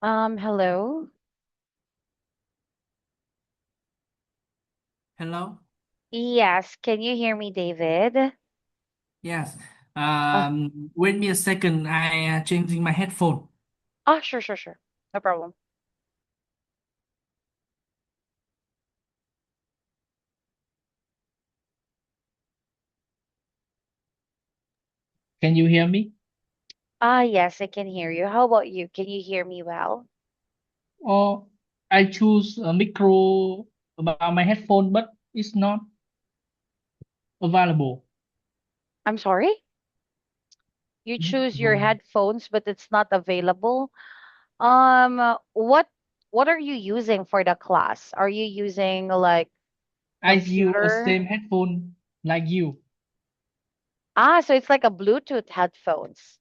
Hello. Hello? Yes, can you hear me, David? Yes. Oh, Wait me a second. I changing my headphone. sure. No problem. Can you hear me? Yes, I can hear you. How about you? Can you hear me well? Or I choose a micro about my headphone, but it's not available. I'm sorry? You choose your Micro. headphones, but it's not available. What are you using for the class? Are you using like I use the computer? same headphone like you. So it's like a Bluetooth headphones.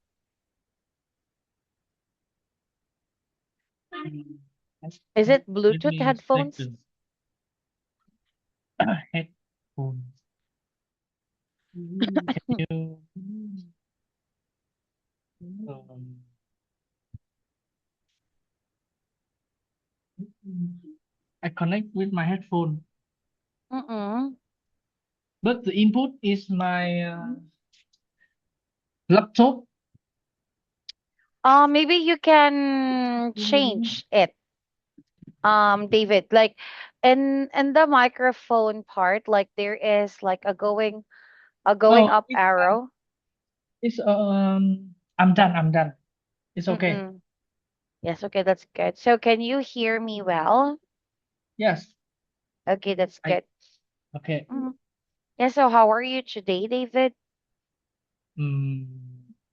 Mm, let's- Is it Give Bluetooth me a headphones? second. Headphone. Can you? Um, I connect with my headphone, Mm-mm. but the input is my laptop. Maybe you can change it. David, like in the microphone part, like there is like a going Oh, up arrow. I'm done. I'm done. It's okay. Mm-mm. Yes, okay, that's good. So can you hear me well? Yes. Okay, that's I good. okay. Mm. Yeah, so how are you today, David? Mm,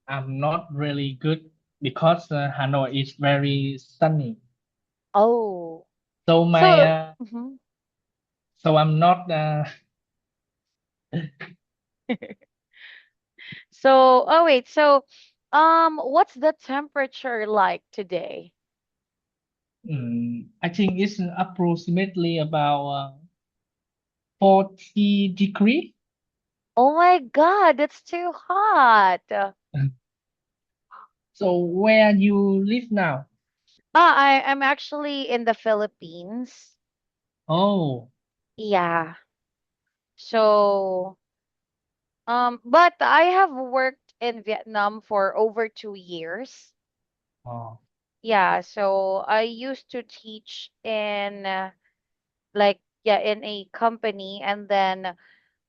I'm not really good because Hanoi is very sunny. Oh, So my so mhm. so I'm not Oh wait, what's the temperature like today? I think it's approximately about 40 degree. Oh my God, that's too hot. So where you live now? I'm actually in the Philippines. Oh, Yeah. So, but I have worked in Vietnam for over 2 years. oh, Yeah, so I used to teach in like yeah, in a company, and then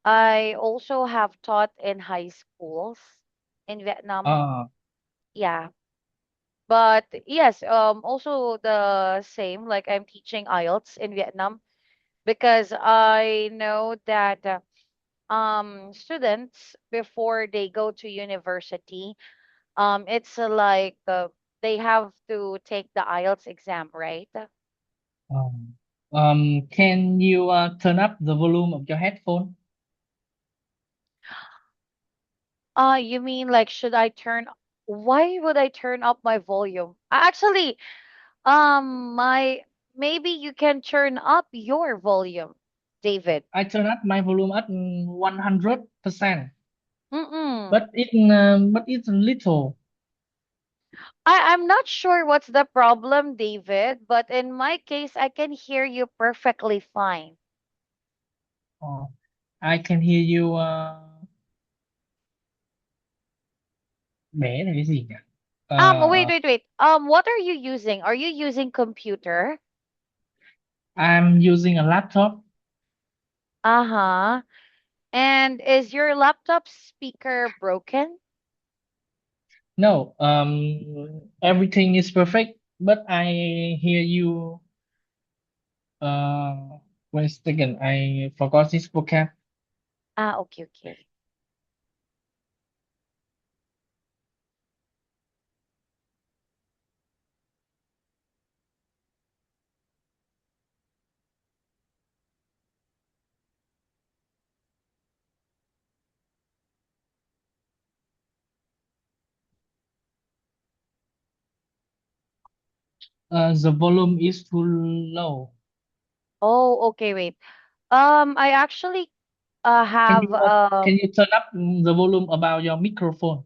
I also have taught in high schools in Vietnam. uh, Yeah. But yes, also the same, like I'm teaching IELTS in Vietnam because I know that students before they go to university, it's like they have to take the IELTS exam, right? can you turn up the volume of your headphone? You mean like should I turn why would I turn up my volume? Actually, my maybe you can turn up your volume, David. I turn up my volume at 100%, Mm-mm. but it's little. I'm not sure what's the problem, David, but in my case, I can hear you perfectly fine. Oh, I can hear you bé là cái gì nhỉ? Wait, Uh, wait, wait. What are you using? Are you using computer? I'm using a laptop. Uh-huh. And is your laptop speaker broken? No, everything is perfect, but I hear you. Wait a second, I forgot this vocab. Okay, okay. The volume is too low. Oh, okay, wait. I actually Can have you turn up the volume about your microphone?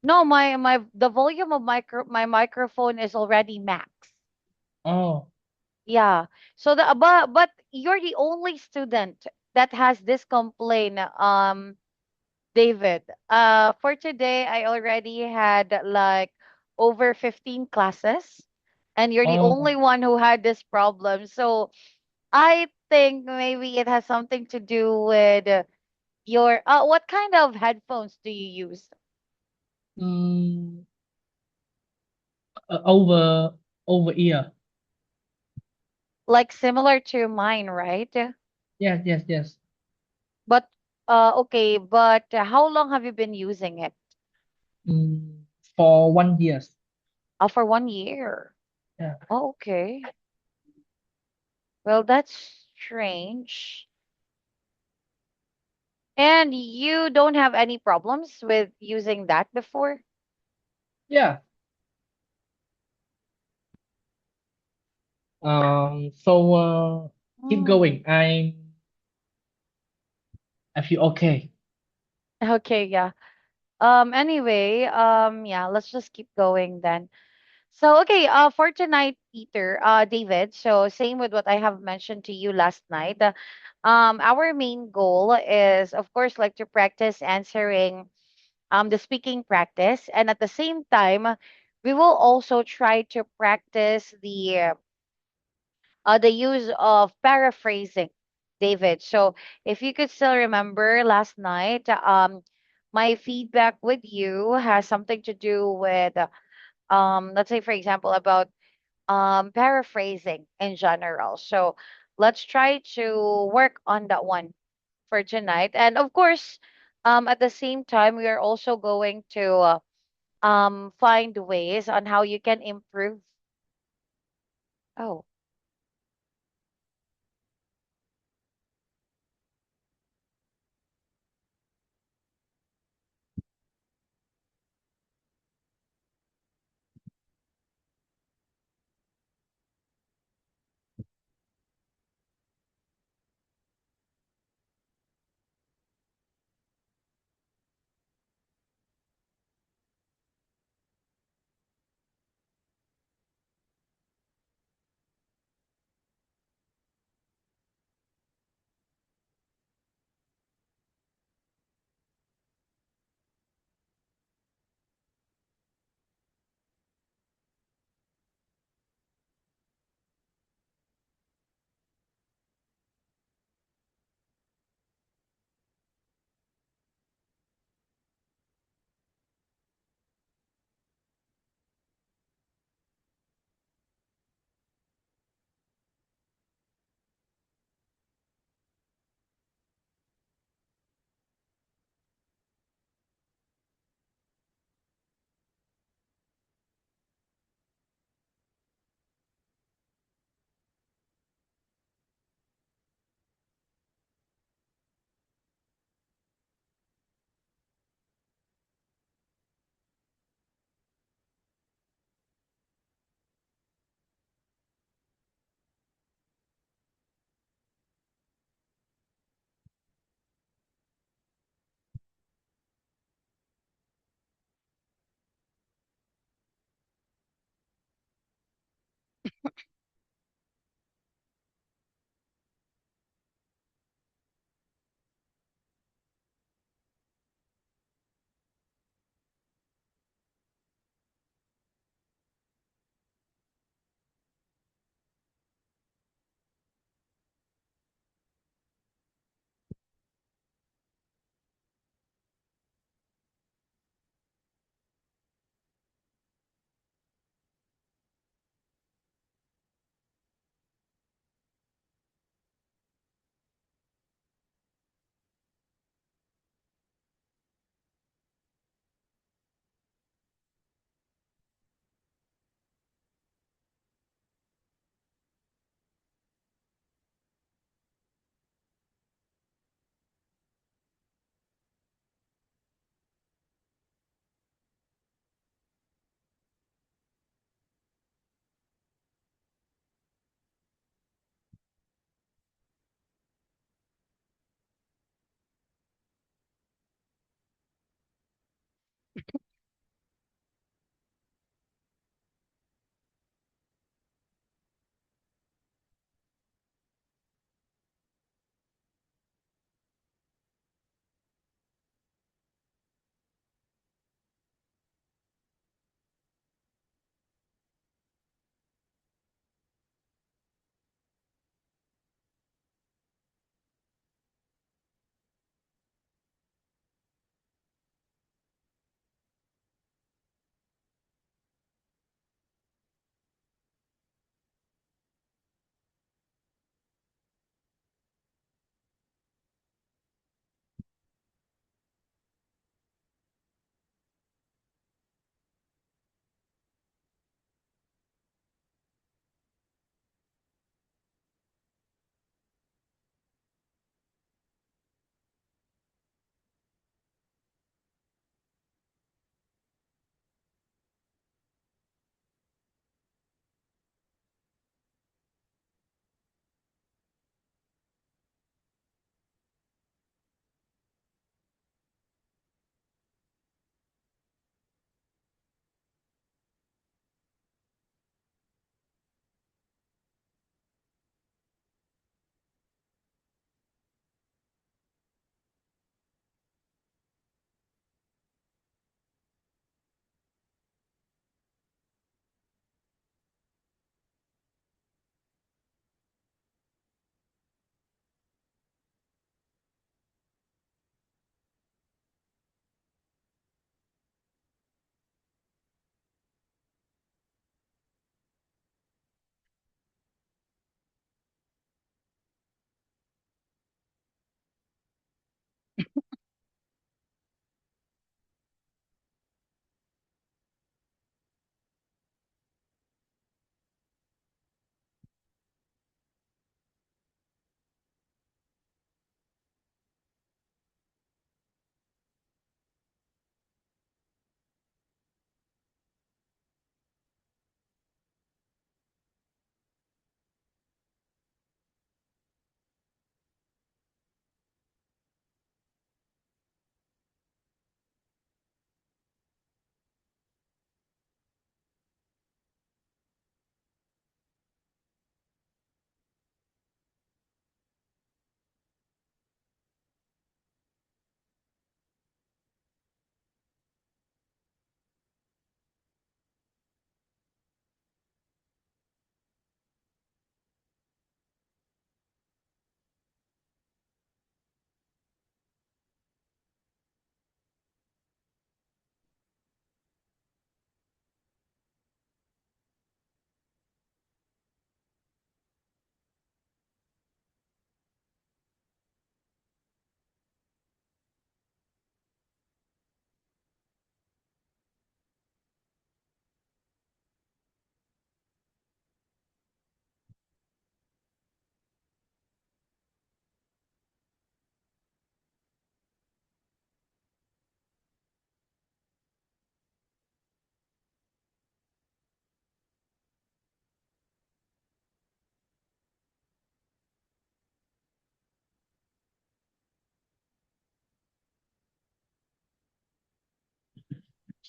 no, my the volume of my microphone is already max. Oh. Yeah. So the but you're the only student that has this complaint, David. For today, I already had like over 15 classes, and you're the only Oh. one who had this problem. So I think maybe it has something to do with your what kind of headphones do you use? Mm, over ear. Like similar to mine, right? Yes, yes, yes. But okay, but how long have you been using it? Mm, for 1 year. For 1 year. Yeah. Oh, okay. Well, that's strange. And you don't have any problems with using that before? Yeah. So keep Hmm. going. I feel okay. Okay, yeah. Anyway, yeah, let's just keep going then. So, okay, for tonight, Peter, David, so same with what I have mentioned to you last night. Our main goal is, of course, like to practice answering the speaking practice, and at the same time, we will also try to practice the use of paraphrasing, David. So, if you could still remember last night, my feedback with you has something to do with, let's say, for example, about paraphrasing in general. So let's try to work on that one for tonight. And of course, at the same time, we are also going to find ways on how you can improve. Oh,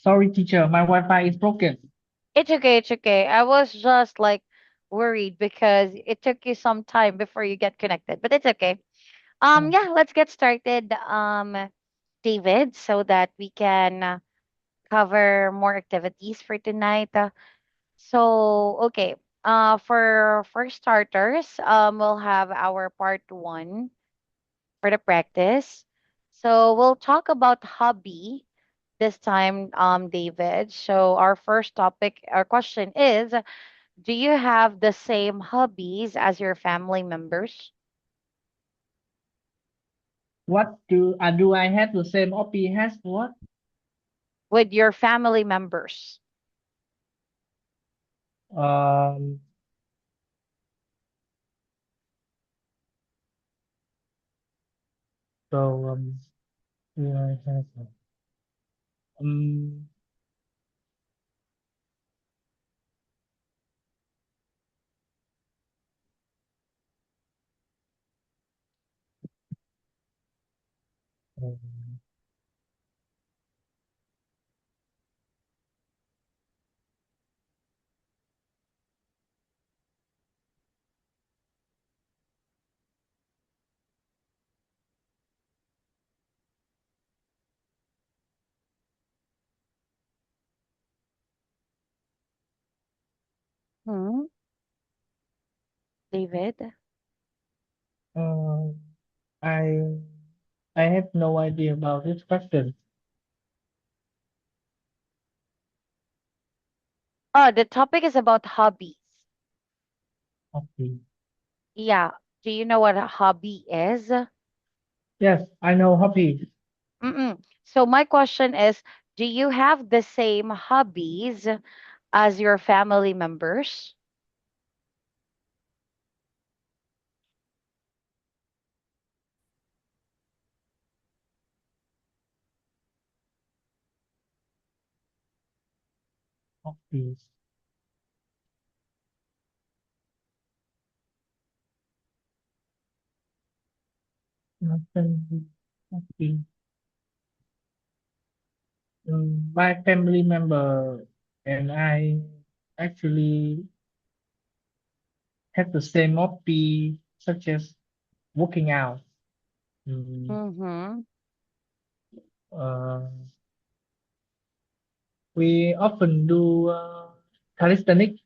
Sorry, teacher, my Wi-Fi is broken. It's okay, it's okay. I was just like worried because it took you some time before you get connected, but it's okay. Oh, Yeah, let's get started, David, so that we can cover more activities for tonight. Okay. For starters, we'll have our part one for the practice. So we'll talk about hobby this time, David. So our first topic, our question is, do you have the same hobbies as your family members? what do I have the same hobby as what? With your family members? Um, so do I have um, um, Hmm, David? um, I I have no idea about this question. Oh, the topic is about hobbies. Hobby. Yeah. Do you know what a hobby is? Yes, I know hobby. Mm-mm. So my question is, do you have the same hobbies as your family members? Hobbies. Nothing. Hobby. My family member and I actually have the same hobby, such as working out. Mm, Mm-hmm. uh, we often do calisthenics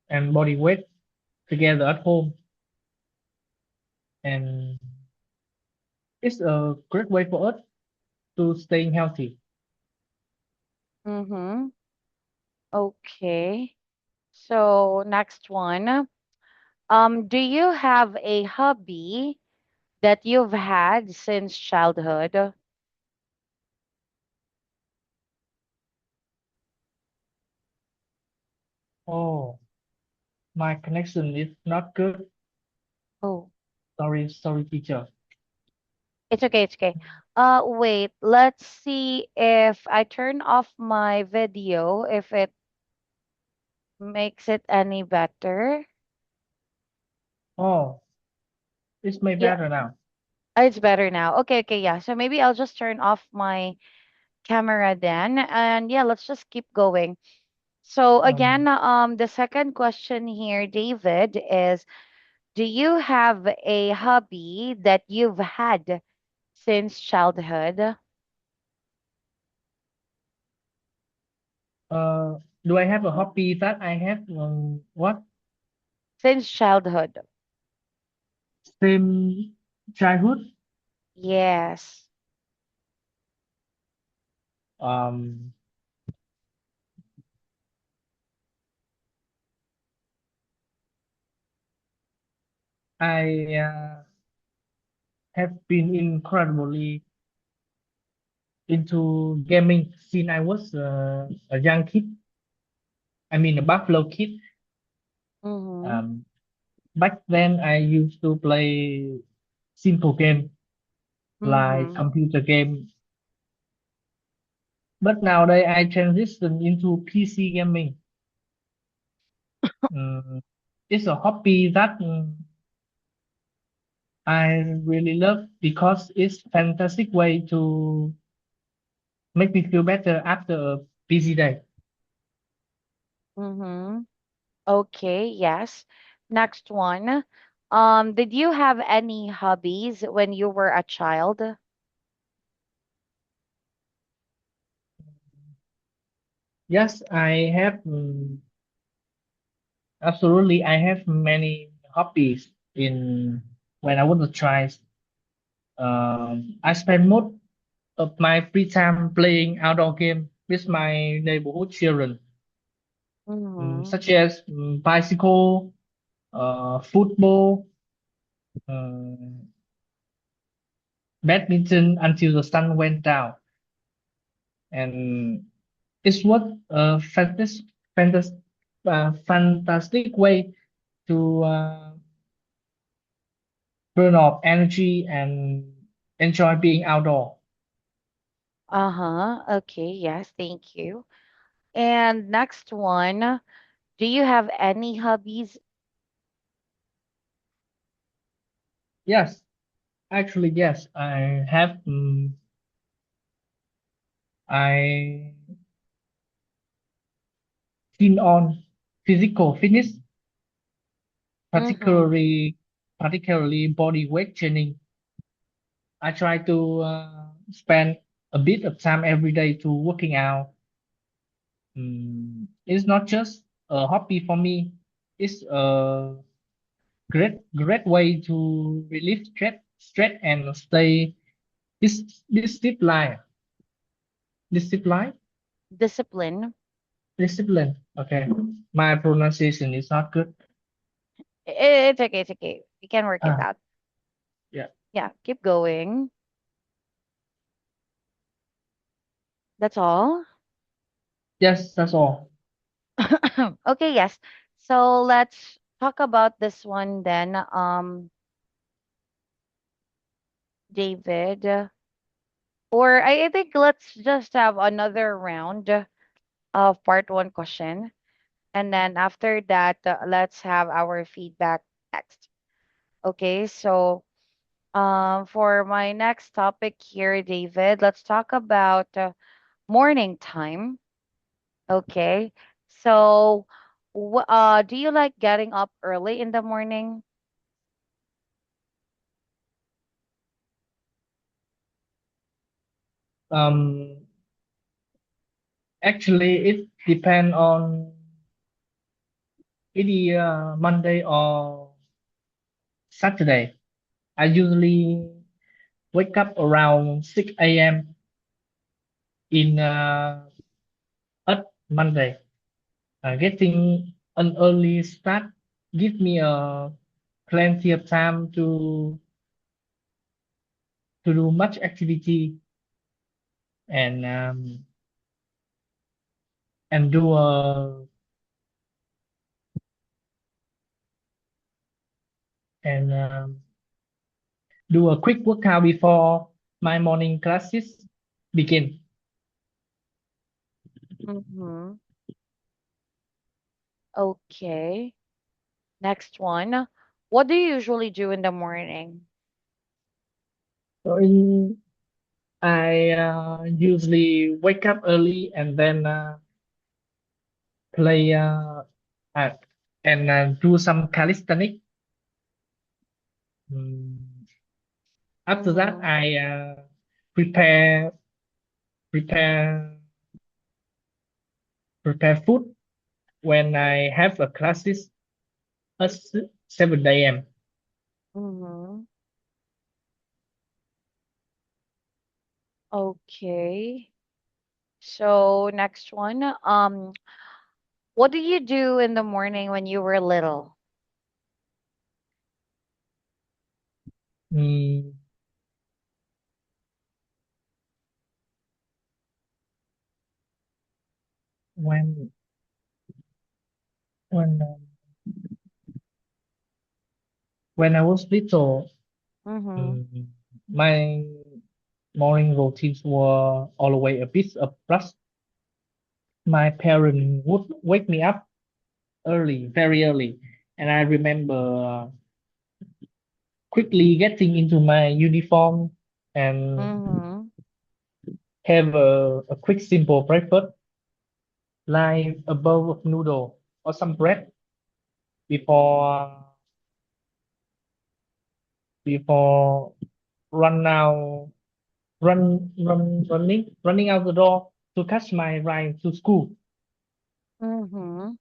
and body weight together at home, and it's a great way for us to staying healthy. Mm-hmm. Okay. So next one. Do you have a hobby that you've had since childhood? Oh, my connection is not good. Oh, Sorry, sorry, teacher. it's okay, it's okay. Wait, let's see if I turn off my video, if it makes it any better. Oh, it's my Yeah, better now. it's better now. Okay, okay, yeah. So maybe I'll just turn off my camera then. And yeah, let's just keep going. So Um, again, the second question here, David, is do you have a hobby that you've had since childhood? uh, do I have a hobby that I have what Since childhood. same childhood? Yes. Um, I have been incredibly into gaming since I was a young kid. I mean, a Buffalo kid. Mm-hmm. Um, Back then, I used to play simple game like Mm-hmm. computer game, but nowadays I transitioned into PC gaming. Mm, it's a hobby that I really love because it's fantastic way to make me feel better after a busy day. Mm-hmm. Okay, yes. Next one. Did you have any hobbies when you were a child? Yes, I have absolutely. I have many hobbies in when I was a child. I spend most of my free time playing outdoor game with my neighborhood children, Mm-hmm. such as bicycle, football, uh, badminton until the sun went down. And it's what a fantastic, fantastic way to burn off energy and enjoy being outdoor. Uh-huh. Okay, yes, thank you. And next one, do you have any hobbies? Yes, actually, yes, I have. I keen on physical fitness, Mm-hmm. particularly body weight training. I try to spend a bit of time every day to working out. It's not just a hobby for me. It's a great way to relieve stress and stay disciplined. Discipline, Discipline. discipline. Okay, my pronunciation is not good. It's okay, it's okay. We can work it Ah, out. yeah. Yeah, keep going. That's all. Yes, that's all. Okay, yes. So let's talk about this one then. David. Or I think let's just have another round of part one question. And then after that, let's have our feedback next. Okay, so for my next topic here, David, let's talk about morning time. Okay, so do you like getting up early in the morning? Um, Actually, it depends on either Monday or Saturday. I usually wake up around 6 a.m. in at Monday. Getting an early start give me plenty of time to do much activity and and and do a quick workout before my morning classes begin. Mm-hmm. Okay. Next one. What do you usually do in the morning? So I usually wake up early and then play uh, and do some calisthenics. Mm, After that, Mm-hmm. I prepare prepare prepare food when I have a classes at 7 a.m. Mm-hmm. Okay. So next one. What do you do in the morning when you were little? Mm, when when uh, when I was little, Mm-hmm. mm, my morning routines were always a bit abrupt. My parents would wake me up early, very early, and I remember quickly getting into my uniform and Mm-hmm. have a quick simple breakfast. like a bowl of noodle or some bread before before run now running out the door to catch my ride to school. Mm-hmm.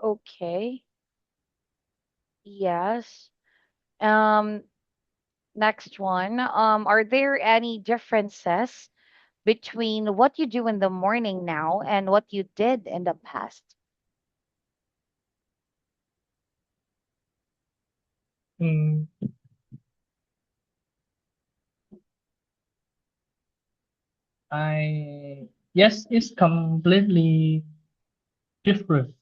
Okay. Yes. Um, Next one. Are there any differences between what you do in the morning now and what you did in the past? Mm, I yes, it's completely different.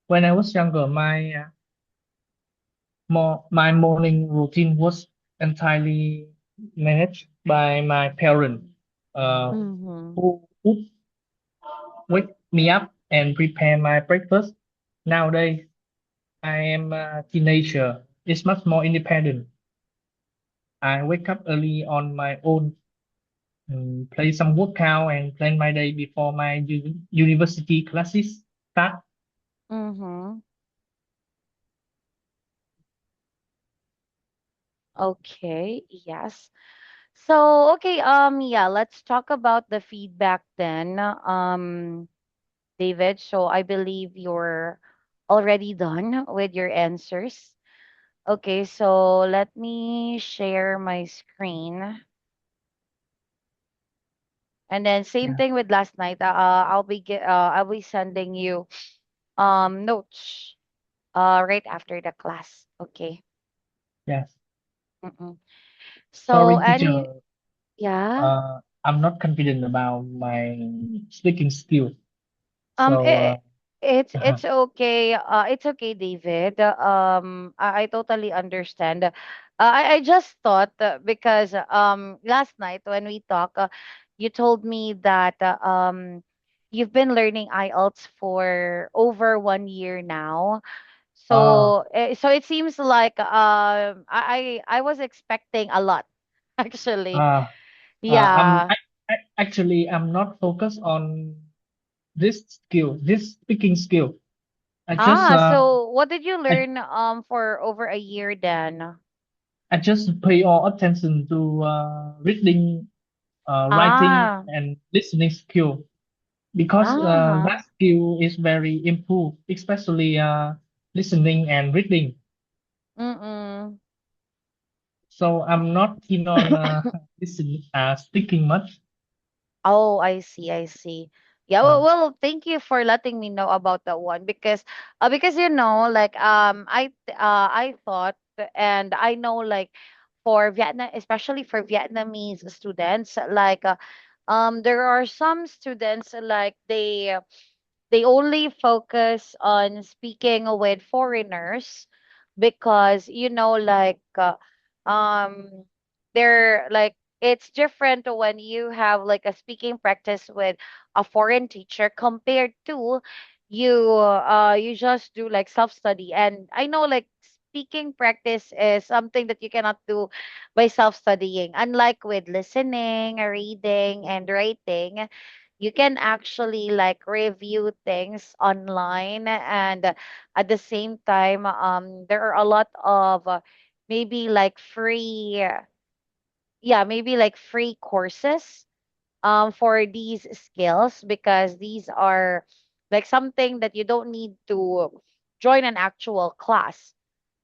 When I was younger, my morning routine was entirely managed by my parents, uh, Mm-hmm. who would wake me up and prepare my breakfast. Nowadays, I am a teenager. It's much more independent. I wake up early on my own, play some workout, and plan my day before my university classes start. Mm-hmm. Okay. Yes. So, okay, yeah, let's talk about the feedback then. David, so I believe you're already done with your answers. Okay, so let me share my screen. And then same Yeah. thing with last night. I'll be sending you notes right after the class. Okay. Yes. Mm-mm. So Sorry, any teacher. yeah. I'm not confident about my speaking skill. Um, So, it, uh, it's okay. It's okay, David. I totally understand. I just thought because last night when we talked, you told me that you've been learning IELTS for over 1 year now. uh, So it seems like I was expecting a lot actually. uh, Yeah. I'm not focused on this skill, this speaking skill. I just, Ah, uh, so what did you I, learn for over a year then? I just pay all attention to reading, writing, Ah, and listening skill because uh-huh. that skill is very improved, especially listening and reading. Mm-mm. So I'm not keen on speaking much. Oh, I see, I see. Yeah, Uh, thank you for letting me know about that one because you know, like I thought and I know like for Vietnam, especially for Vietnamese students, like there are some students like they only focus on speaking with foreigners because you know like um they're like it's different when you have like a speaking practice with a foreign teacher compared to you just do like self study. And I know like speaking practice is something that you cannot do by self studying, unlike with listening, reading and writing. You can actually like review things online, and at the same time there are a lot of maybe like free yeah, maybe like free courses for these skills, because these are like something that you don't need to join an actual class.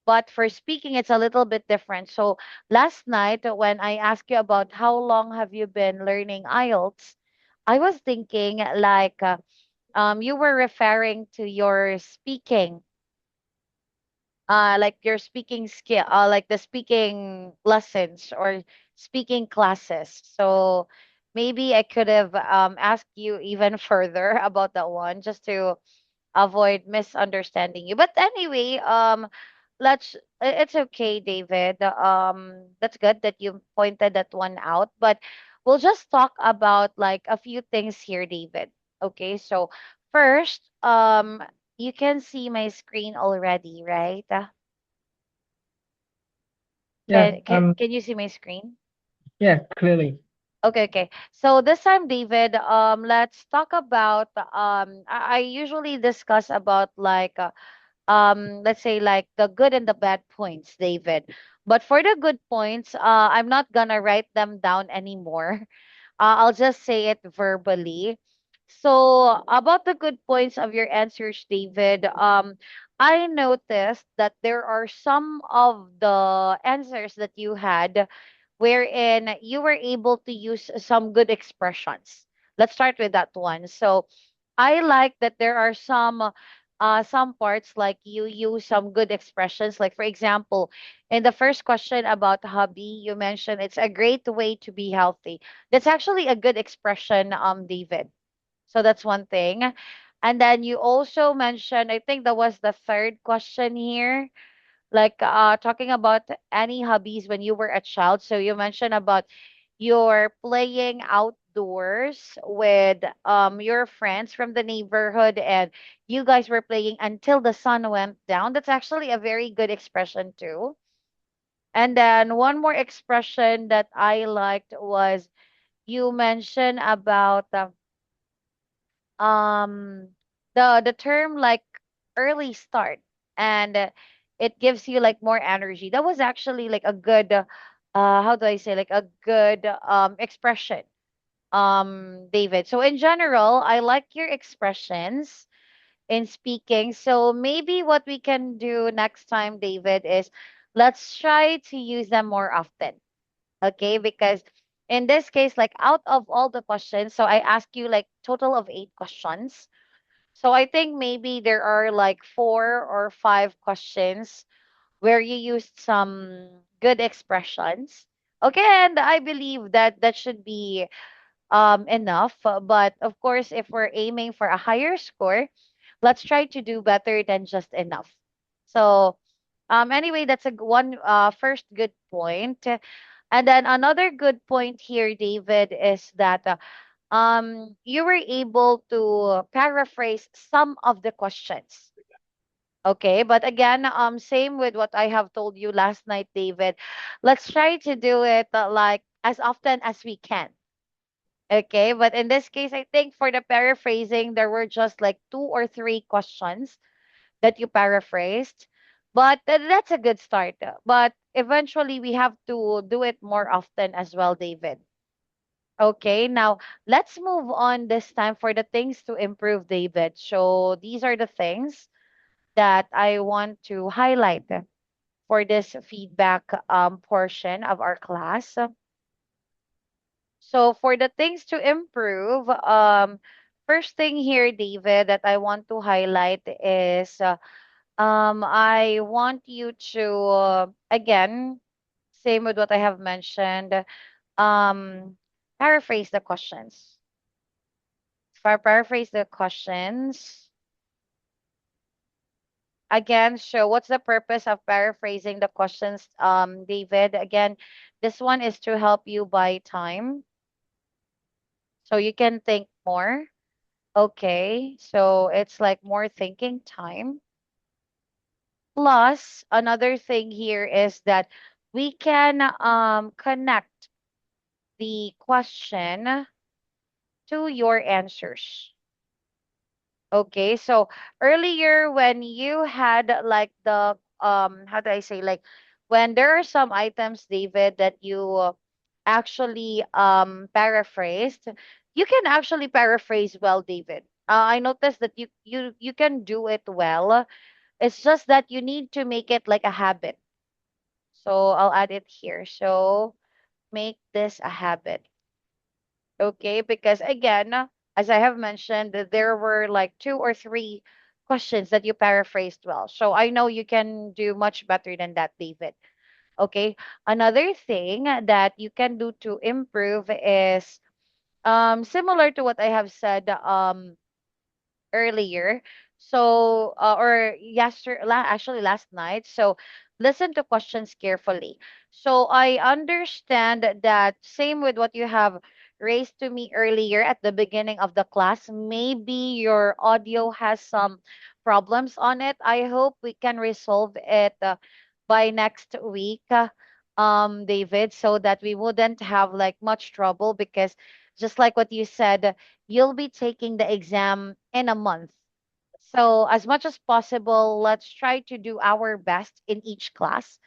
But for speaking, it's a little bit different. So last night, when I asked you about how long have you been learning IELTS, I was thinking like you were referring to your speaking, like your speaking skill, like the speaking lessons or speaking classes. So maybe I could have asked you even further about that one just to avoid misunderstanding you. But anyway, it's okay, David. That's good that you pointed that one out. But we'll just talk about like a few things here, David. Okay, so first, you can see my screen already, right? yeah, Can you see my screen? yeah, clearly. Okay, okay. So this time, David, let's talk about I usually discuss about like let's say like the good and the bad points, David. But for the good points, I'm not gonna write them down anymore. I'll just say it verbally. So about the good points of your answers, David, I noticed that there are some of the answers that you had wherein you were able to use some good expressions. Let's start with that one. So I like that there are some parts like you use some good expressions. Like for example, in the first question about hobby, you mentioned it's a great way to be healthy. That's actually a good expression, David. So that's one thing. And then you also mentioned, I think that was the third question here, like talking about any hobbies when you were a child. So you mentioned about your playing outdoors with your friends from the neighborhood, and you guys were playing until the sun went down. That's actually a very good expression too. And then one more expression that I liked was you mentioned about um the term like early start, and it gives you like more energy. That was actually like a good how do I say, like a good expression, David. So in general, I like your expressions in speaking. So maybe what we can do next time, David, is let's try to use them more often. Okay, because in this case, like out of all the questions, so I ask you like total of 8 questions. So I think maybe there are like 4 or 5 questions where you used some good expressions. Okay, and I believe that that should be enough. But of course, if we're aiming for a higher score, let's try to do better than just enough. So anyway, that's a one first good point. And then another good point here, David, is that you were able to paraphrase some of the questions. Okay, but again, same with what I have told you last night, David. Let's try to do it like as often as we can. Okay, but in this case, I think for the paraphrasing, there were just like 2 or 3 questions that you paraphrased, but that's a good start. But eventually, we have to do it more often as well, David. Okay, now let's move on this time for the things to improve, David. So these are the things that I want to highlight for this feedback portion of our class. So for the things to improve, first thing here, David, that I want to highlight is I want you to again, same with what I have mentioned, um, paraphrase the questions. If I paraphrase the questions again, so what's the purpose of paraphrasing the questions, David? Again, this one is to help you buy time so you can think more. Okay, so it's like more thinking time. Plus, another thing here is that we can connect the question to your answers. Okay, so earlier when you had like the how do I say, like when there are some items, David, that you actually paraphrased, you can actually paraphrase well, David. I noticed that you can do it well. It's just that you need to make it like a habit. So I'll add it here. So make this a habit. Okay, because again, as I have mentioned, that there were like 2 or 3 questions that you paraphrased well. So I know you can do much better than that, David. Okay. Another thing that you can do to improve is similar to what I have said earlier. So, or actually last night. So, listen to questions carefully. So, I understand that same with what you have raised to me earlier at the beginning of the class. Maybe your audio has some problems on it. I hope we can resolve it by next week. David, so that we wouldn't have like much trouble, because just like what you said, you'll be taking the exam in a month. So as much as possible, let's try to do our best in each class.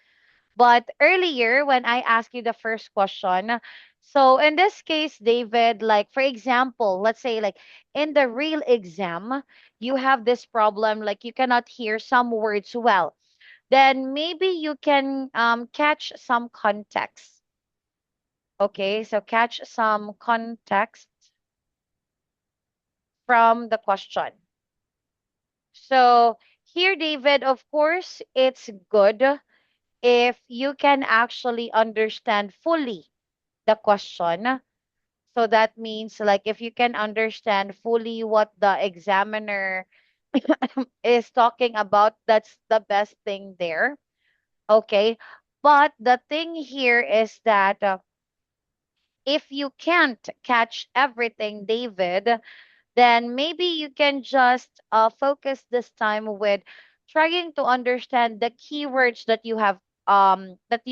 But earlier, when I asked you the first question, so in this case, David, like for example, let's say like in the real exam, you have this problem, like you cannot hear some words well. Then maybe you can catch some context. Okay, so catch some context from the question. So here, David, of course, it's good if you can actually understand fully the question. So that means like if you can understand fully what the examiner is talking about, that's the best thing there. Okay. But the thing here is that if you can't catch everything, David, then maybe you can just focus this time with trying to understand the keywords that you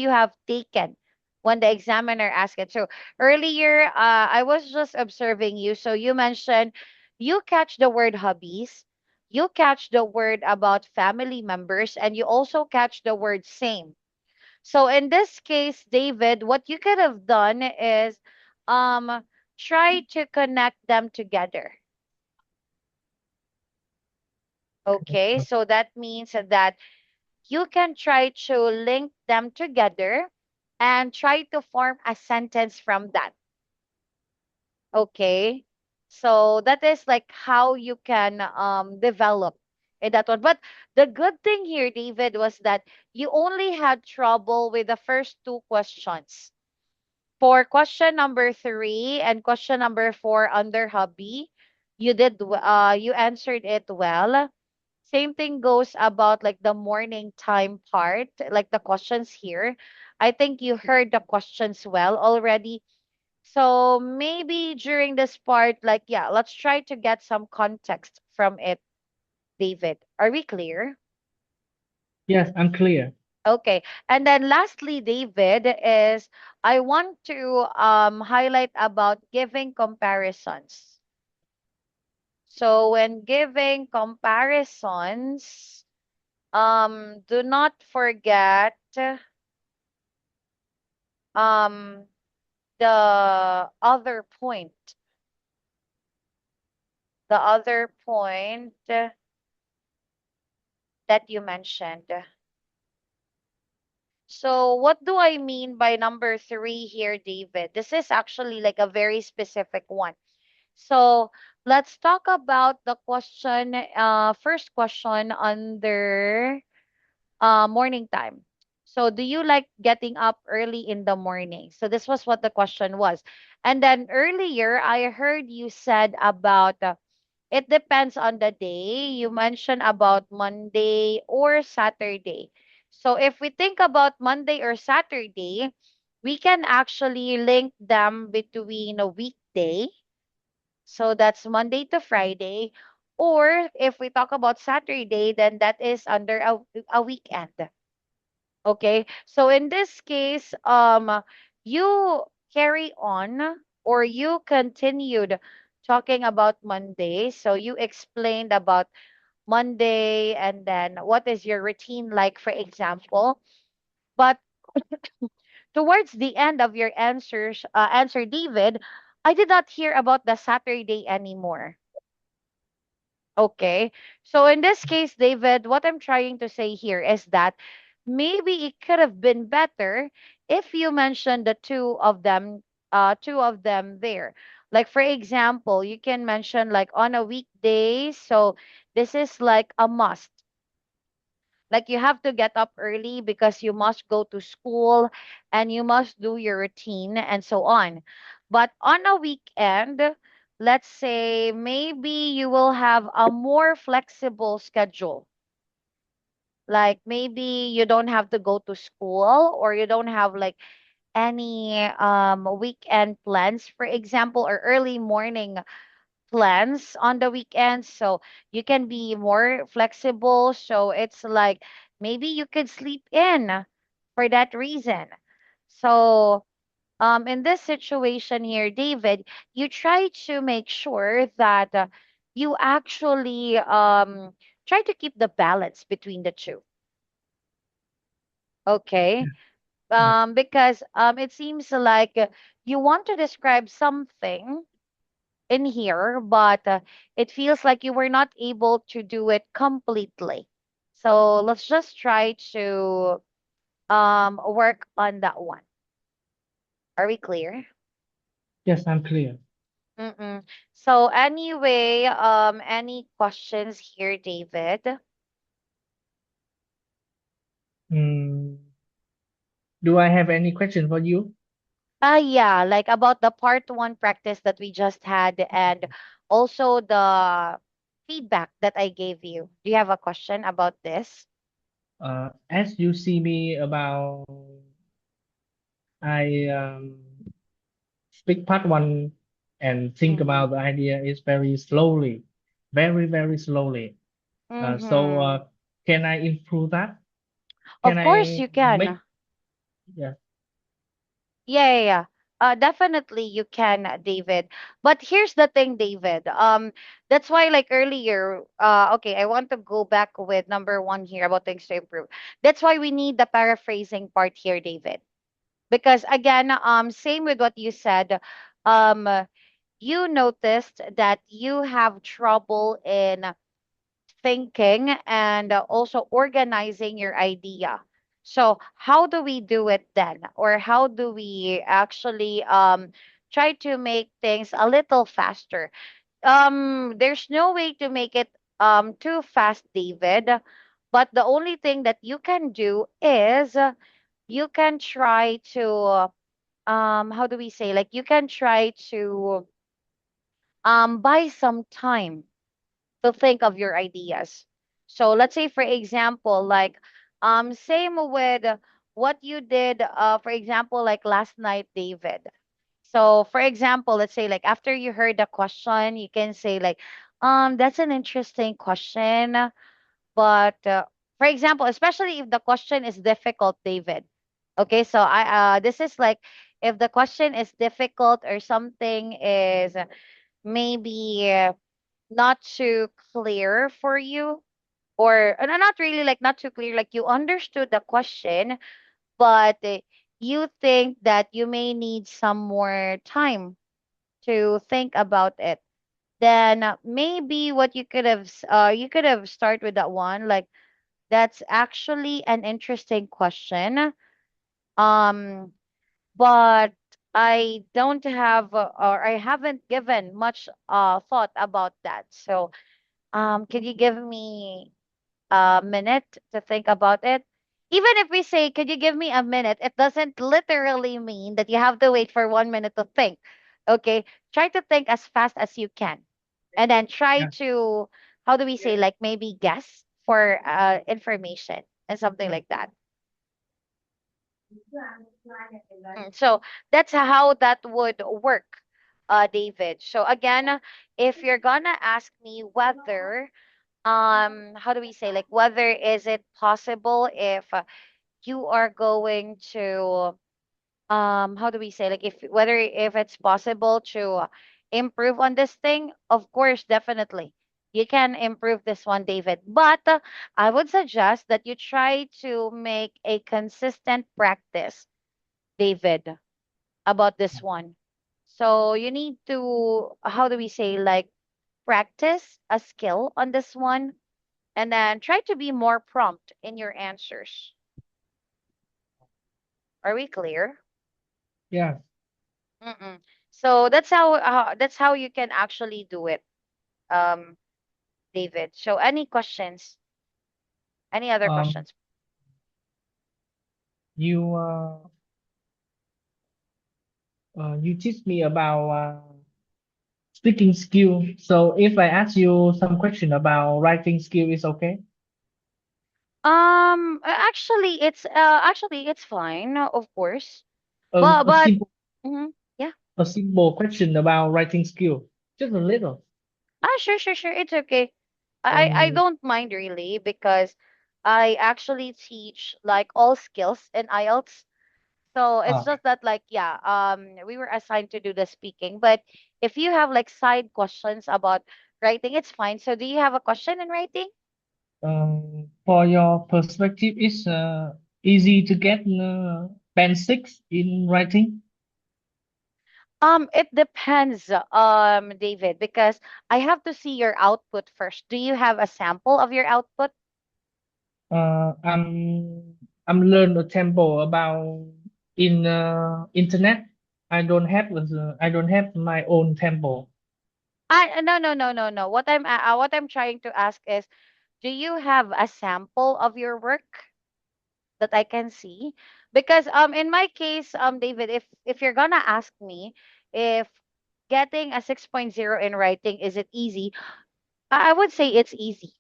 have taken when the examiner asked it. So earlier, I was just observing you. So you mentioned you catch the word hobbies, you catch the word about family members, and you also catch the word same. So in this case, David, what you could have done is um try to connect them together. Okay, so that means that you can try to link them together and try to form a sentence from that. Okay, so that is like how you can develop in that one. But the good thing here, David, was that you only had trouble with the first two questions. For question number three and question number four under hobby, you answered it well. Same thing goes about like the morning time part, like the questions here. I think you heard the questions well already. So maybe during this part, like, yeah, let's try to get some context from it, David. Are we clear? Yes, I'm clear. Okay. And then lastly, David, is I want to highlight about giving comparisons. So when giving comparisons, do not forget um the other point, the other point that you mentioned. So what do I mean by number three here, David? This is actually like a very specific one. So let's talk about the question, first question under morning time. So do you like getting up early in the morning? So this was what the question was. And then earlier, I heard you said about it depends on the day. You mentioned about Monday or Saturday. So if we think about Monday or Saturday, we can actually link them between a weekday. So that's Monday to Friday. Or if we talk about Saturday, then that is under a weekend. Okay. So in this case, you carry on or you continued talking about Monday. So you explained about Monday and then what is your routine like, for example. But towards the end of your answer, David, I did not hear about the Saturday anymore. Okay. So in this case, David, what I'm trying to say here is that maybe it could have been better if you mentioned the two of them there. Like for example, you can mention like on a weekday, so this is like a must. Like you have to get up early because you must go to school and you must do your routine and so on. But on a weekend, let's say maybe you will have a more flexible schedule. Like maybe you don't have to go to school or you don't have like any weekend plans, for example, or early morning plans on the weekends. So you can be more flexible. So it's like maybe you could sleep in for that reason. So, in this situation here, David, you try to make sure that you actually try to keep the balance between the two. Okay. Yeah. Yes. Because it seems like you want to describe something in here, but it feels like you were not able to do it completely. So let's just try to work on that one. Are we clear? Yes, I'm clear. Mm-mm. So anyway, any questions here, David? Mm, do I have any question for you? Yeah, like about the part one practice that we just had and also the feedback that I gave you. Do you have a question about this? As you see me about, I speak part one and think Mm-hmm. about the idea is very slowly, very, very slowly. So Mm-hmm. can I improve that? Can Of course I you make, can. yeah, Yeah, yeah, yeah. Definitely you can, David. But here's the thing, David. That's why like earlier, okay, I want to go back with number one here about things to improve. That's why we need the paraphrasing part here, David. Because again, same with what you said, um, you noticed that you have trouble in thinking and also organizing your idea. So, how do we do it then? Or how do we actually try to make things a little faster? There's no way to make it too fast, David. But the only thing that you can do is you can try to how do we say, like you can try to buy some time to think of your ideas. So let's say, for example, like same with what you did, for example, like last night, David. So for example, let's say like after you heard the question, you can say like, that's an interesting question, but for example, especially if the question is difficult, David. Okay, so I this is like if the question is difficult or something is maybe not too clear for you, or not really like not too clear, like you understood the question, but you think that you may need some more time to think about it, then maybe what you could have start with that one, like that's actually an interesting question, um but I don't have or I haven't given much thought about that. So could you give me a minute to think about it? Even if we say, could you give me a minute, it doesn't literally mean that you have to wait for 1 minute to think. Okay? Try to think as fast as you can. And then try yeah, to, how do we say, like maybe guess for information and something like that. So that's how that would work, David. So again, if you're gonna ask me whether how do we say, like whether is it possible if you are going to how do we say, like if whether if it's possible to improve on this thing, of course, definitely you can improve this one, David, but I would suggest that you try to make a consistent practice, David, about this one. So you need to, how do we say, like practice a skill on this one, and then try to be more prompt in your answers. Are we clear? yeah. Mm-mm. So that's how you can actually do it, um, David. So any questions? Any other Um, questions? you you teach me about speaking skill. So if I ask you some question about writing skill, is okay? Actually it's fine, of course. But A simple mhm, yeah. a simple question about writing skill, just a little. Sure, sure, sure. It's okay. I Um, don't mind really because I actually teach like all skills in IELTS. So it's Oh, just that like yeah, we were assigned to do the speaking. But if you have like side questions about writing, it's fine. So do you have a question in writing? for your perspective, is easy to get band six in writing? It depends, David, because I have to see your output first. Do you have a sample of your output? I'm learn a tempo about in internet. I don't have my own tempo. No, no, no, no, no. What I'm trying to ask is, do you have a sample of your work that I can see? Because in my case, David, if you're gonna ask me if getting a 6.0 in writing is it easy, I would say it's easy.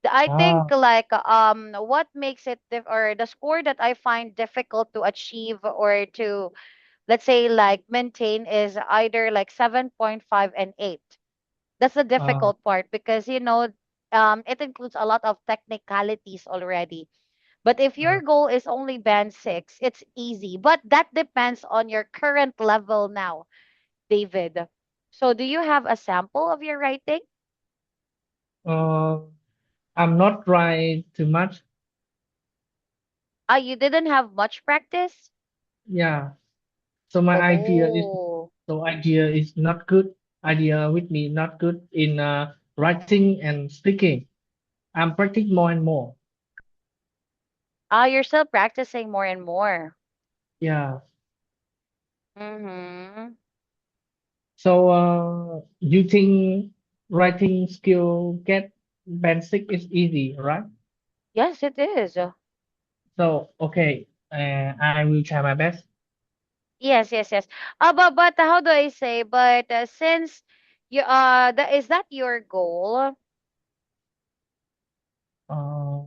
I think Ah, like what makes it or the score that I find difficult to achieve or to, let's say, like maintain is either like 7.5 and 8. That's the ah, difficult part because it includes a lot of technicalities already. But if your ah. goal is only band 6, it's easy. But that depends on your current level now, David. So do you have a sample of your writing? Uh, I'm not trying too much. You didn't have much practice? Yeah. So my Oh. idea is not good. Idea with me not good in writing and speaking. I'm practicing more and more. You're still practicing more and more. Yeah. Mm-hmm. So you think writing skill get basic is easy, right? Yes, it is. So okay, I will try my best. Yes, yes, yes. But how do I say? But since you is that your goal? Uh,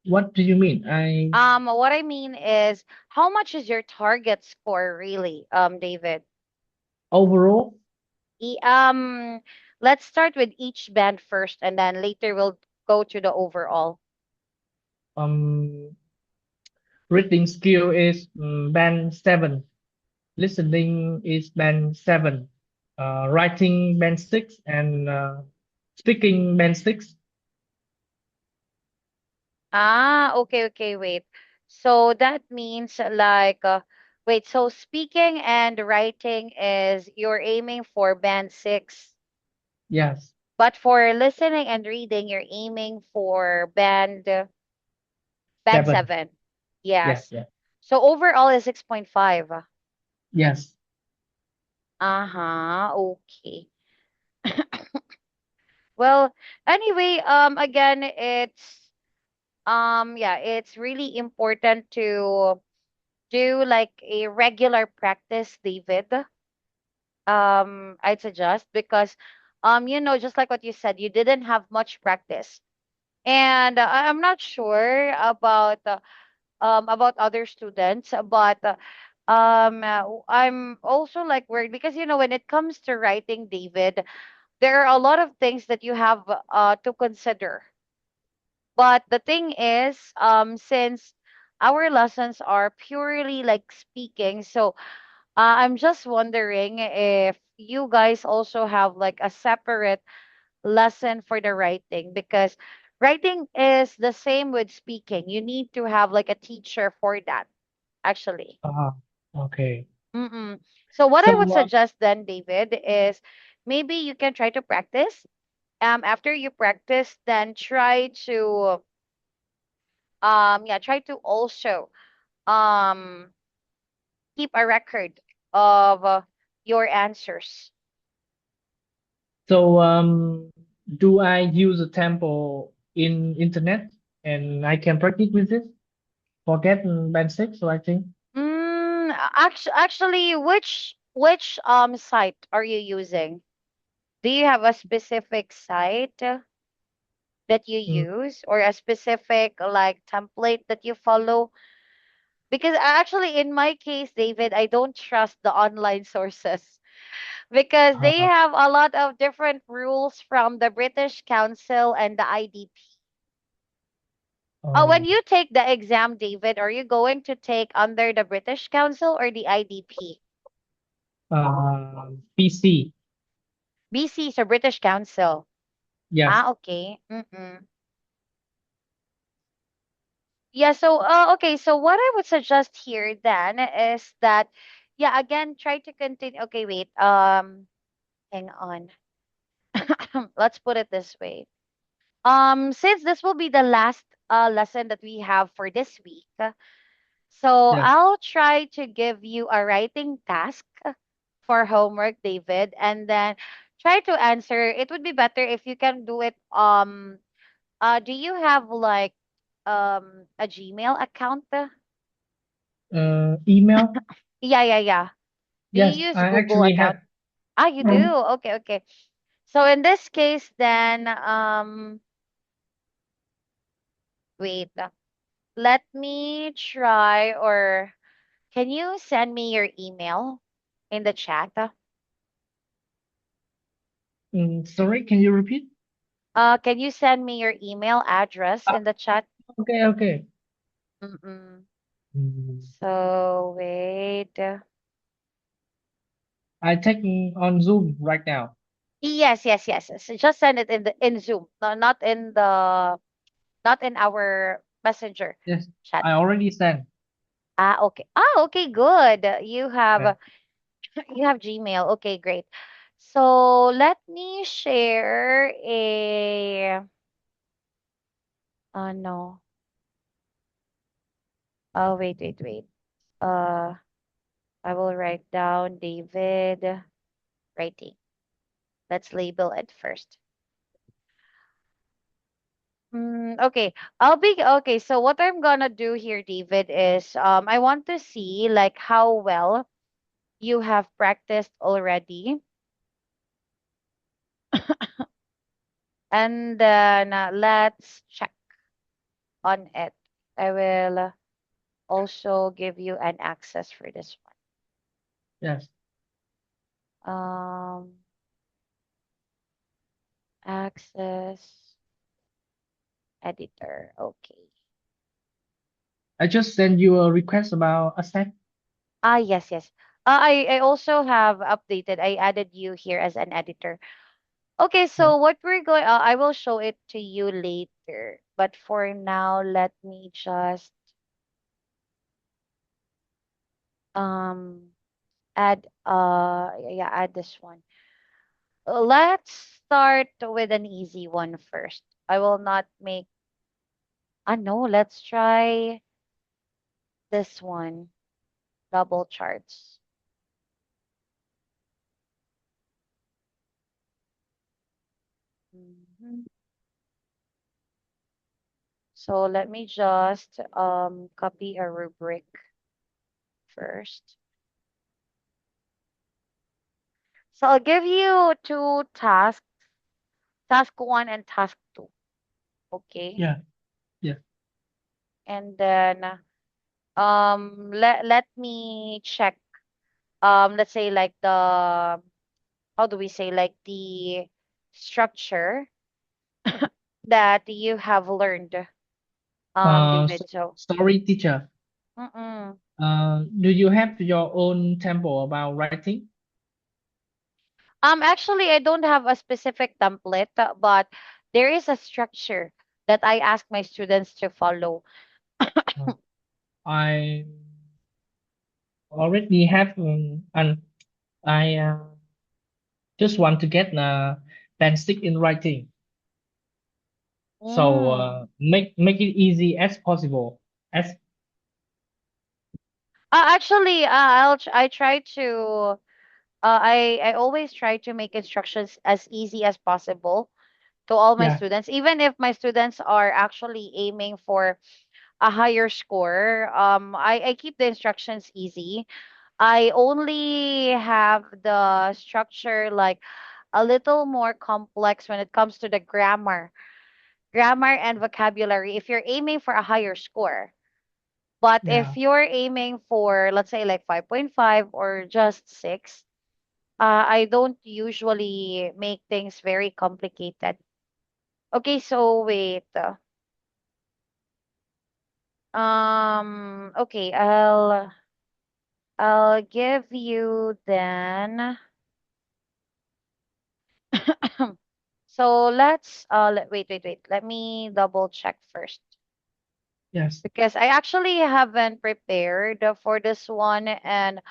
what do you mean? I What I mean is, how much is your target score really, David? overall E let's start with each band first, and then later we'll go to the overall. um reading skill is band 7. Listening is band 7. Writing band 6 and speaking band 6. Okay, okay, wait. So that means like, wait, so speaking and writing is you're aiming for band 6, Yes, but for listening and reading, you're aiming for band 7. 7. Yes, Yes. yes, So overall is 6.5. yes. Uh-huh. Okay. Well, anyway, again, yeah, it's really important to do like a regular practice, David. I'd suggest because just like what you said, you didn't have much practice. And I'm not sure about other students, but I'm also like worried because when it comes to writing, David, there are a lot of things that you have to consider. But the thing is, since our lessons are purely like speaking, so I'm just wondering if you guys also have like a separate lesson for the writing because writing is the same with speaking. You need to have like a teacher for that, actually. Uh, okay. Mm-mm. So what I would So suggest then, David, is maybe you can try to practice. After you practice, then try to also um keep a record of your answers. do I use a tempo in internet and I can practice with it? Forget band 6, so I think. Actually, which site are you using? Do you have a specific site that you Mm, use or a specific like template that you follow? Because actually, in my case, David, I don't trust the online sources because they uh, have a lot of different rules from the British Council and the IDP. When Oh, you take the exam, David, are you going to take under the British Council or the IDP? PC. BC, so British Council. Yes. Ah, okay. Mm-mm. Yeah, so okay, so what I would suggest here then is that yeah, again, try to continue. Okay, wait. Hang on. Let's put it this way. Since this will be the last lesson that we have for this week, so Yes. I'll try to give you a writing task for homework, David, and then try to answer. It would be better if you can do it. Do you have like a Gmail account? Email. Yeah, yeah, yeah. Do Yes, you use I Google actually account? have. Ah, you do. Okay, okay. So in this case, then wait. Let me try, or can you send me your email in the chat? Sorry, can you repeat? Can you send me your email address Ah, in the chat? okay, okay. Mm-mm. Mm, So wait. I taking on Zoom right now. Yes, yes, yes. So just send it in the in Zoom, no, not in our messenger Yes, chat. I already sent. Ah, okay. Ah, okay, good. Yeah. You have Gmail. Okay, great. So let me share a no. Oh, wait, wait, wait. Uh, I will write down David writing. Let's label it first. Okay, I'll be okay. So what I'm gonna do here, David, is I want to see like how well you have practiced already, and then let's check on it. I will also give you an access for this Yes. one. Access editor. Okay. I just sent you a request about accept. Ah, yes, yes. I also have updated. I added you here as an editor. Okay, Yeah. so what we're going, I will show it to you later. But for now, let me just um add yeah, add this one. Let's start with an easy one first. I will not make no, let's try this one. Double charts. Mhm. So let me just copy a rubric first. So I'll give you two tasks, task one and task two. Okay. Yeah. Yeah. And then let me check let's say like the how do we say like the structure that you have learned, David. So Sorry, teacher. mm-mm. Do you have your own tempo about writing? Actually, I don't have a specific template, but there is a structure that I ask my students to follow. Uh, I already have, and I just want to get fantastic in writing. So Mm. make it easy as possible. As Actually, I try to I always try to make instructions as easy as possible to all my yeah, students, even if my students are actually aiming for a higher score. I keep the instructions easy. I only have the structure like a little more complex when it comes to the grammar and vocabulary if you're aiming for a higher score. But yeah. if you're aiming for, let's say, like 5.5 or just 6, I don't usually make things very complicated. Okay, so wait. Okay, I'll give you then. So wait. Let me double check first Yes. because I actually haven't prepared for this one, and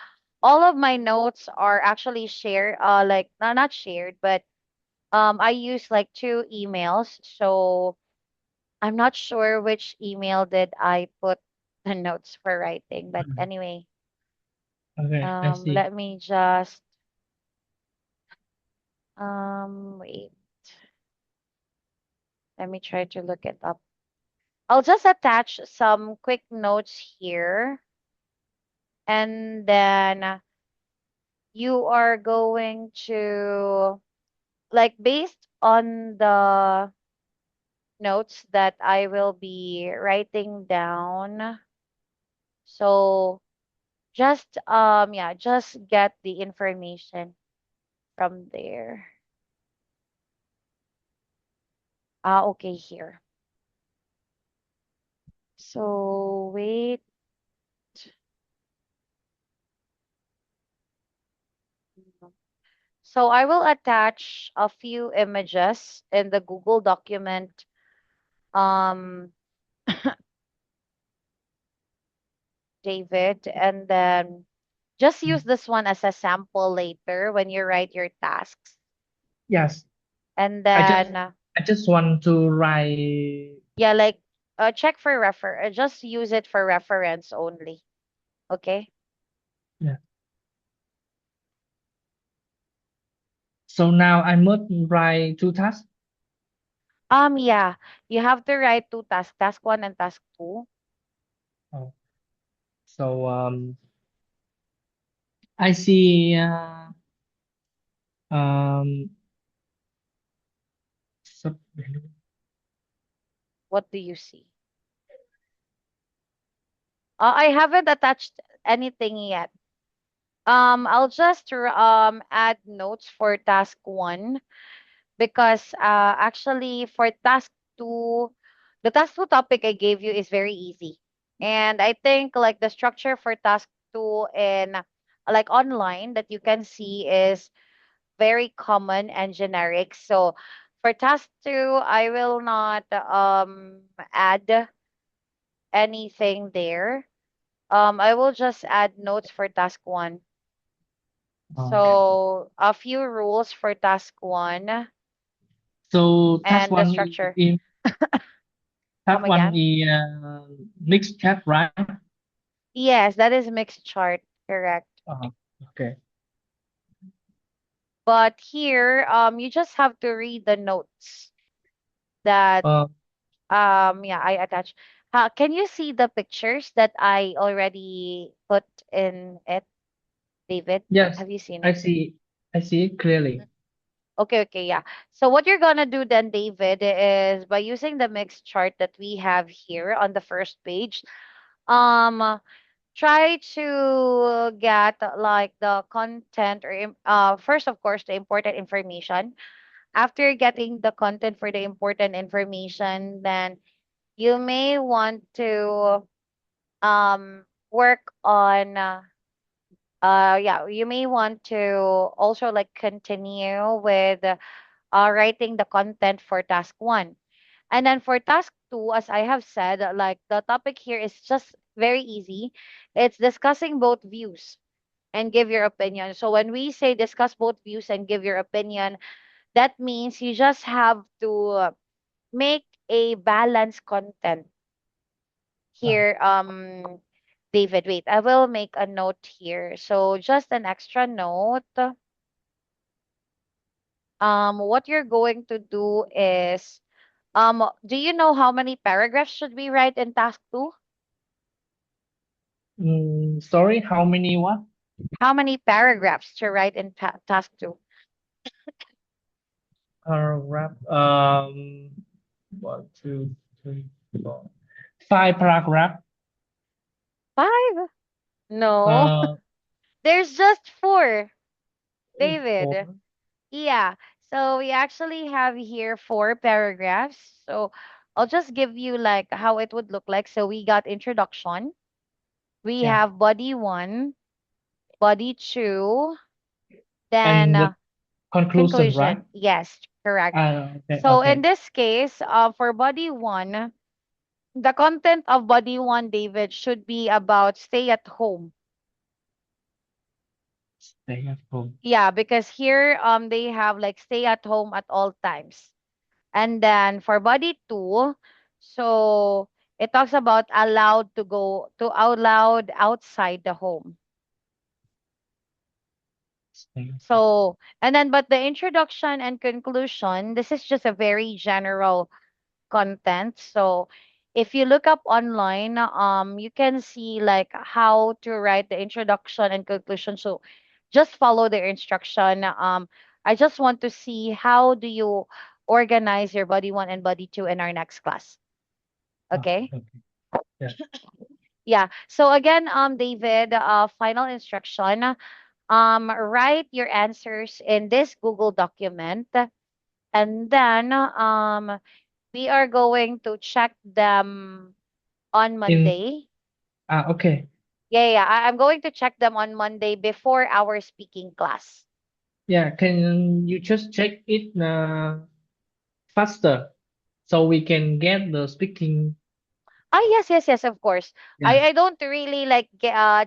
all of my notes are actually shared like not shared, but I use like two emails, so I'm not sure which email did I put the notes for writing, but Mhm. anyway, Okay, I see. let me just wait. Let me try to look it up. I'll just attach some quick notes here, and then you are going to like based on the notes that I will be writing down. So just get the information from there. Okay, here. So wait. So I will attach a few images in the Google document. Um, David, and then just use Mm. this one as a sample later when you write your tasks. Yes. And I just then I just want to write. yeah, like check for just use it for reference only. Okay? Yeah. So now I must write two tasks. Yeah, you have to write two tasks, task one and task two. Oh. So I see um sub What do you see? I haven't attached anything yet. I'll just add notes for task one because actually for task two, the task two topic I gave you is very easy. And I think like the structure for task two in like online that you can see is very common and generic. So for task two, I will not add anything there. I will just add notes for task one. okay. So a few rules for task one So task and the one structure. in Come task one again? is mixed chat, right? Yes, that is mixed chart, correct. Uh, okay. But here, you just have to read the notes that Uh, yeah, I attached. Can you see the pictures that I already put in it, David? yes, Have you seen I it? see. I see it clearly. Okay, yeah. So what you're gonna do then, David, is by using the mixed chart that we have here on the first page, um, try to get like the content or first, of course, the important information. After getting the content for the important information, then you may want to work on yeah, you may want to also like continue with writing the content for task one. And then for task two, as I have said, like the topic here is just very easy. It's discussing both views and give your opinion. So when we say discuss both views and give your opinion, that means you just have to make a balanced content Uh, here. David, wait, I will make a note here. So just an extra note. What you're going to do is do you know how many paragraphs should we write in task two? sorry, how many what? How many paragraphs to write in task two? Paragraph. One, two, three, four, five paragraph. Five? No, Uh, there's just four, four. David. Yeah. So we actually have here four paragraphs. So I'll just give you like how it would look like. So we got introduction, we Yeah. have body one, body two, then And the conclusion, right? conclusion. Yes, correct. Okay, So in okay. this case, for body one, the content of body one, David, should be about stay at home. Stay at home. Yeah, because here they have like stay at home at all times. And then for body two, so it talks about allowed to go to out loud outside the home. Stay at home. So, and then, but the introduction and conclusion, this is just a very general content. So, if you look up online, you can see like how to write the introduction and conclusion. So, just follow their instruction. I just want to see how do you organize your body one and body two in our next class. Okay. Okay. Yeah. Yeah. So again, David, final instruction. Write your answers in this Google document, and then we are going to check them on In Monday. okay. Yeah, yeah, I'm going to check them on Monday before our speaking class. Yeah, can you just check it faster so we can get the speaking? Ah, yes, yes, yes, of course. Yeah. I don't really like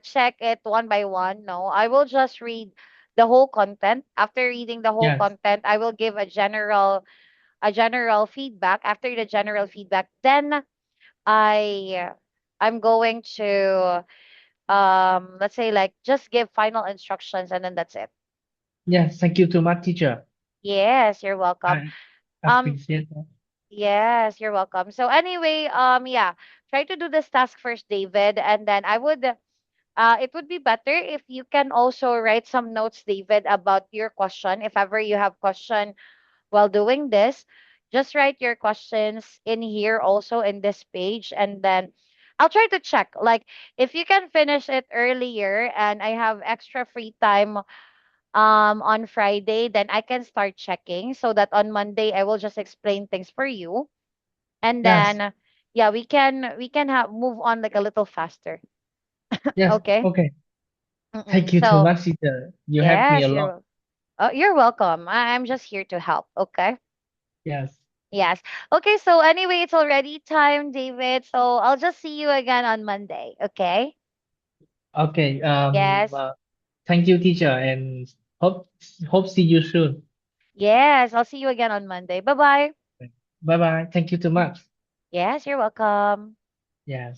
check it one by one. No, I will just read the whole content. After reading the whole Yes. content, I will give a general feedback. After the general feedback, then I I'm going to let's say like just give final instructions and then that's it. Yes. Thank you too much, teacher. Yes, you're welcome. I Um appreciate that. yes, you're welcome. So anyway, yeah, try to do this task first, David, and then I would it would be better if you can also write some notes, David, about your question. If ever you have question while doing this, just write your questions in here also in this page, and then I'll try to check. Like if you can finish it earlier and I have extra free time on Friday, then I can start checking so that on Monday I will just explain things for you. And Yes. then yeah, we can have move on like a little faster. Yes. Okay? Okay. Mm-mm. Thank you too So, much, teacher. You helped me a yes, lot. you're welcome. I'm just here to help, okay? Yes. Yes. Okay, so anyway, it's already time, David. So I'll just see you again on Monday, okay? Okay. Yes. Thank you, teacher, and hope see you soon. Yes, I'll see you again on Monday. Bye-bye. Bye bye. Thank you too much. Yes, you're welcome. Yes.